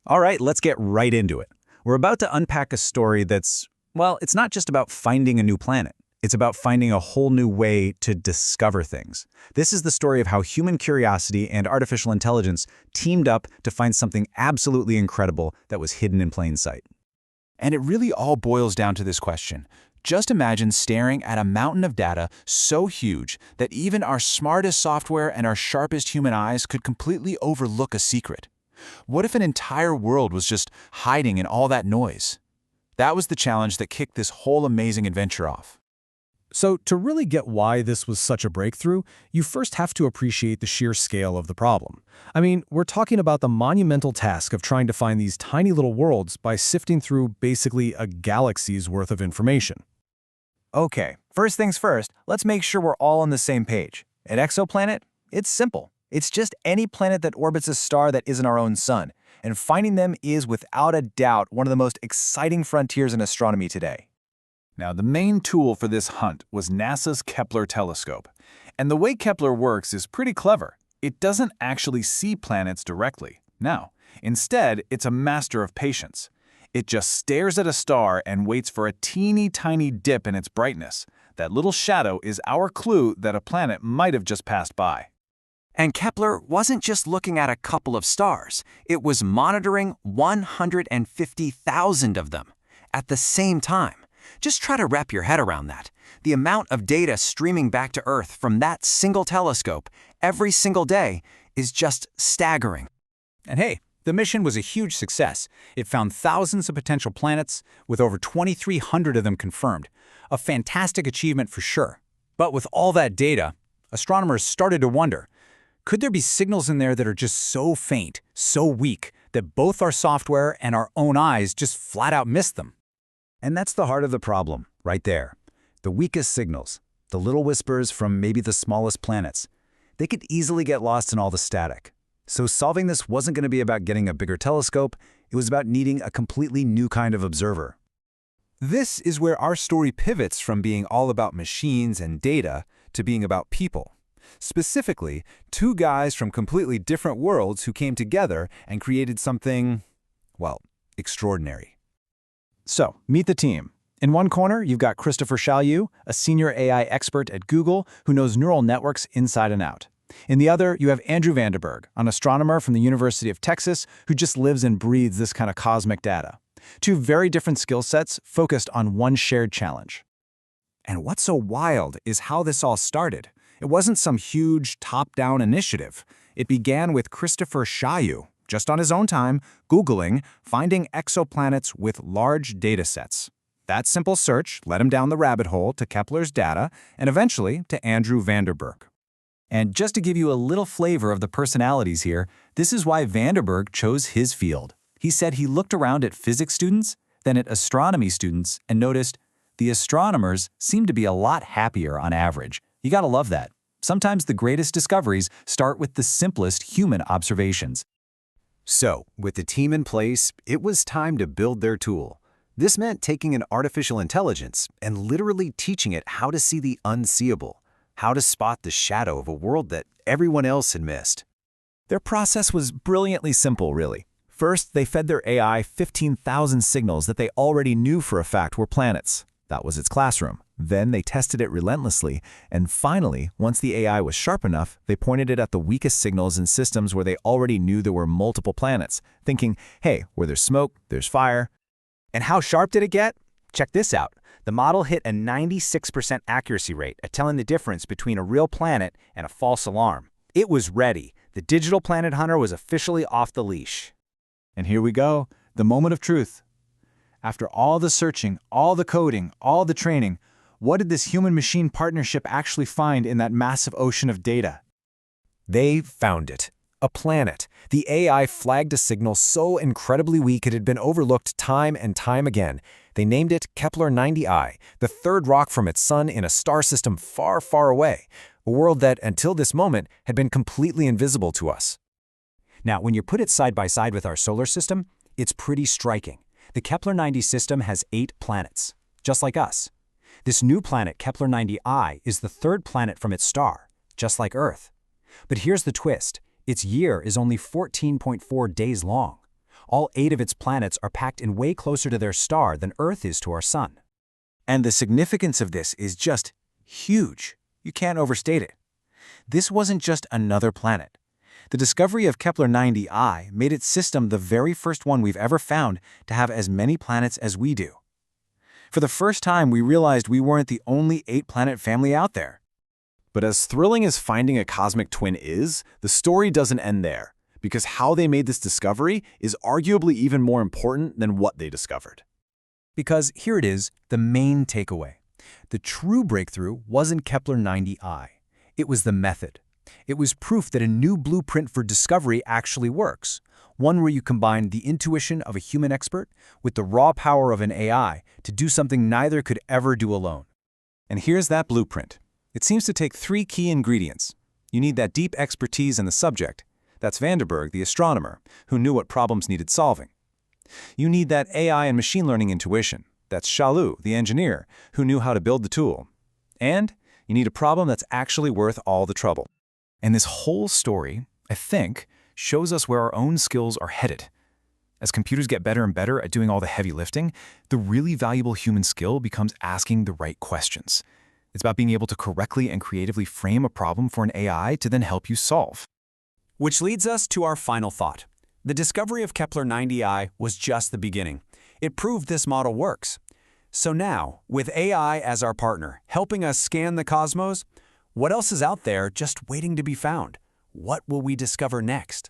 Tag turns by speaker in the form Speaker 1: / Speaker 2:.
Speaker 1: All right, let's get right into it. We're about to unpack a story that's, well, it's not just about finding a new planet. It's about finding a whole new way to discover things. This is the story of how human curiosity and artificial intelligence teamed up to find something absolutely incredible that was hidden in plain sight.
Speaker 2: And it really all boils down to this question. Just imagine staring at a mountain of data so huge that even our smartest software and our sharpest human eyes could completely overlook a secret. What if an entire world was just hiding in all that noise? That was the challenge that kicked this whole amazing adventure off.
Speaker 3: So to really get why this was such a breakthrough, you first have to appreciate the sheer scale of the problem. I mean, we're talking about the monumental task of trying to find these tiny little worlds by sifting through basically a galaxy's worth of information.
Speaker 4: Okay, first things first, let's make sure we're all on the same page. An exoplanet? It's simple. It's just any planet that orbits a star that isn't our own sun. And finding them is, without a doubt, one of the most exciting frontiers in astronomy today.
Speaker 2: Now, the main tool for this hunt was NASA's Kepler telescope. And the way Kepler works is pretty clever. It doesn't actually see planets directly. No, instead, it's a master of patience. It just stares at a star and waits for a teeny tiny dip in its brightness. That little shadow is our clue that a planet might have just passed by.
Speaker 5: And Kepler wasn't just looking at a couple of stars. It was monitoring 150,000 of them at the same time. Just try to wrap your head around that. The amount of data streaming back to Earth from that single telescope every single day is just staggering.
Speaker 1: And hey, the mission was a huge success. It found thousands of potential planets, with over 2,300 of them confirmed. A fantastic achievement for sure. But with all that data, astronomers started to wonder, could there be signals in there that are just so faint, so weak, that both our software and our own eyes just flat out miss them?
Speaker 6: And that's the heart of the problem, right there. The weakest signals, the little whispers from maybe the smallest planets. They could easily get lost in all the static. So solving this wasn't going to be about getting a bigger telescope, it was about needing a completely new kind of observer.
Speaker 7: This is where our story pivots from being all about machines and data to being about people. Specifically, two guys from completely different worlds who came together and created something, well, extraordinary.
Speaker 3: So, meet the team. In one corner, you've got Christopher Chaliu, a senior AI expert at Google who knows neural networks inside and out. In the other, you have Andrew Vanderberg, an astronomer from the University of Texas who just lives and breathes this kind of cosmic data. Two very different skill sets focused on one shared challenge.
Speaker 4: And what's so wild is how this all started. It wasn't some huge top-down initiative. It began with Christopher Chaliu, just on his own time, Googling, finding exoplanets with large datasets. That simple search led him down the rabbit hole to Kepler's data and eventually to Andrew Vanderberg. And just to give you a little flavor of the personalities here, this is why Vanderberg chose his field. He said he looked around at physics students, then at astronomy students, and noticed the astronomers seemed to be a lot happier on average. You gotta love that. Sometimes the greatest discoveries start with the simplest human observations.
Speaker 6: So, with the team in place, it was time to build their tool. This meant taking an artificial intelligence and literally teaching it how to see the unseeable, how to spot the shadow of a world that everyone else had missed.
Speaker 4: Their process was brilliantly simple, really. First, they fed their AI 15,000 signals that they already knew for a fact were planets. That was its classroom. Then they tested it relentlessly, and finally, once the AI was sharp enough, they pointed it at the weakest signals in systems where they already knew there were multiple planets, thinking, hey, where there's smoke, there's fire.
Speaker 8: And how sharp did it get? Check this out. The model hit a 96% accuracy rate at telling the difference between a real planet and a false alarm. It was ready. The digital planet hunter was officially off the leash.
Speaker 2: And here we go, the moment of truth. After all the searching, all the coding, all the training, what did this human-machine partnership actually find in that massive ocean of data?
Speaker 9: They found it. A planet. The AI flagged a signal so incredibly weak it had been overlooked time and time again. They named it Kepler 90I, the third rock from its sun in a star system far, far away, a world that, until this moment, had been completely invisible to us.
Speaker 1: Now, when you put it side by side with our solar system, it's pretty striking. The Kepler 90 system has 8 planets, just like us. This new planet, Kepler 90I, is the third planet from its star, just like Earth. But here's the twist. Its year is only 14.4 days long. All 8 of its planets are packed in way closer to their star than Earth is to our Sun.
Speaker 3: And the significance of this is just huge. You can't overstate it. This wasn't just another planet. The discovery of Kepler 90I made its system the very first one we've ever found to have as many planets as we do. For the first time, we realized we weren't the only 8-planet family out there.
Speaker 2: But as thrilling as finding a cosmic twin is, the story doesn't end there, because how they made this discovery is arguably even more important than what they discovered.
Speaker 1: Because here it is, the main takeaway. The true breakthrough wasn't Kepler 90I. It was the method. It was proof that a new blueprint for discovery actually works, one where you combine the intuition of a human expert with the raw power of an AI to do something neither could ever do alone.
Speaker 3: And here's that blueprint. It seems to take 3 key ingredients. You need that deep expertise in the subject. That's Vandenberg, the astronomer, who knew what problems needed solving. You need that AI and machine learning intuition. That's Chalu, the engineer, who knew how to build the tool. And you need a problem that's actually worth all the trouble. And this whole story, I think, shows us where our own skills are headed. As computers get better and better at doing all the heavy lifting, the really valuable human skill becomes asking the right questions. It's about being able to correctly and creatively frame a problem for an AI to then help you solve.
Speaker 1: Which leads us to our final thought. The discovery of Kepler 90I was just the beginning. It proved this model works. So now, with AI as our partner, helping us scan the cosmos, what else is out there just waiting to be found? What will we discover next?